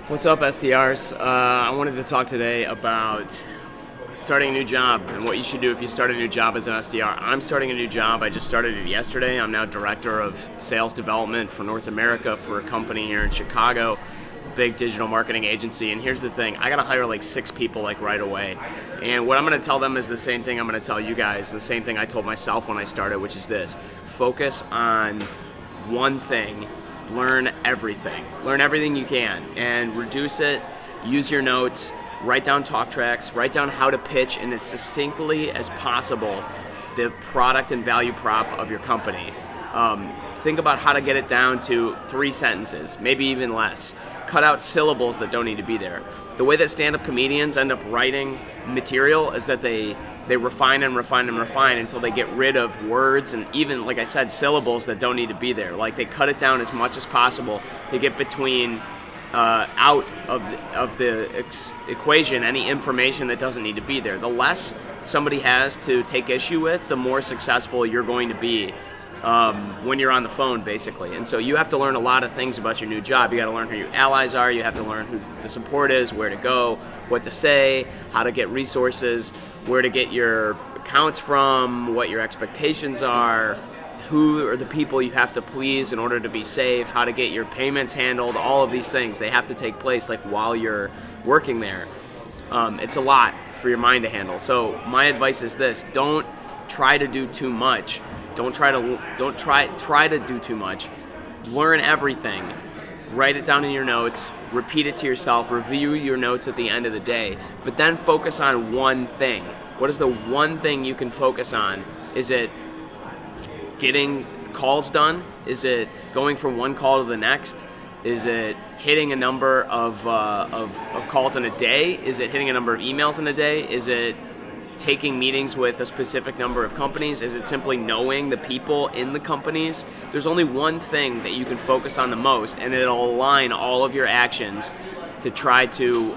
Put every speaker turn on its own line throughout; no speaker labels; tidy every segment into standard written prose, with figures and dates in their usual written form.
What's up, SDRs? I wanted to talk today about starting a new job and what you should do if you start a new job as an SDR. I'm starting a new job. I just started it yesterday. I'm now Director of Sales Development for North America for a company here in Chicago, a big digital marketing agency. And here's the thing, I gotta hire like 6 people like right away. And what I'm gonna tell them is the same thing I'm gonna tell you guys, the same thing I told myself when I started, which is this: focus on one thing. Learn everything. Learn everything you can and reduce it. Use your notes. Write down talk tracks. Write down how to pitch in as succinctly as possible the product and value prop of your company. Think about how to get it down to 3 sentences, maybe even less. Cut out syllables that don't need to be there. The way that stand-up comedians end up writing material is that they refine and refine and refine until they get rid of words and even, like I said, syllables that don't need to be there. Like, they cut it down as much as possible to get between out of the equation any information that doesn't need to be there. The less somebody has to take issue with, the more successful you're going to be when you're on the phone, basically. And so you have to learn a lot of things about your new job. You got to learn who your allies are. You have to learn who the support is, where to go, what to say, how to get resources, where to get your accounts from, what your expectations are, who are the people you have to please in order to be safe, how to get your payments handled. All of these things, they have to take place like while you're working there. It's a lot for your mind to handle. So my advice is this: don't try to do too much. Don't try to do too much. Learn everything. Write it down in your notes. Repeat it to yourself. Review your notes at the end of the day. But then focus on one thing. What is the one thing you can focus on? Is it getting calls done? Is it going from one call to the next? Is it hitting a number of calls in a day? Is it hitting a number of emails in a day? Is it taking meetings with a specific number of companies? Is it simply knowing the people in the companies? There's only one thing that you can focus on the most, and it'll align all of your actions to try to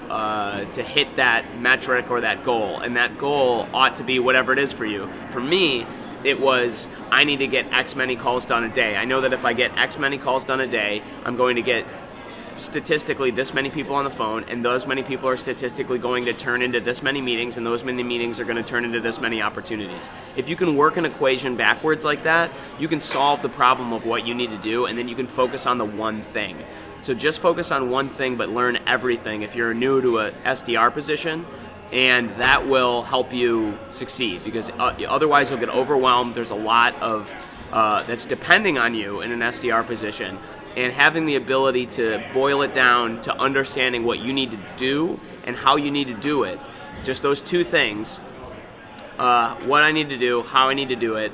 hit that metric or that goal. And that goal ought to be whatever it is for you. For me, it was, I need to get X many calls done a day. I know that if I get X many calls done a day, I'm going to get statistically this many people on the phone, and those many people are statistically going to turn into this many meetings, and those many meetings are going to turn into this many opportunities. If you can work an equation backwards like that, you can solve the problem of what you need to do, and then you can focus on the one thing. So just focus on one thing, but learn everything if you're new to a SDR position, and that will help you succeed, because otherwise you'll get overwhelmed. There's a lot of that's depending on you in an SDR position. And having the ability to boil it down to understanding what you need to do and how you need to do it, just those 2 things, what I need to do, how I need to do it,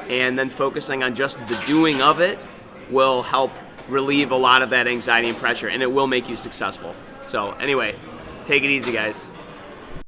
and then focusing on just the doing of it will help relieve a lot of that anxiety and pressure, and it will make you successful. So anyway, take it easy, guys.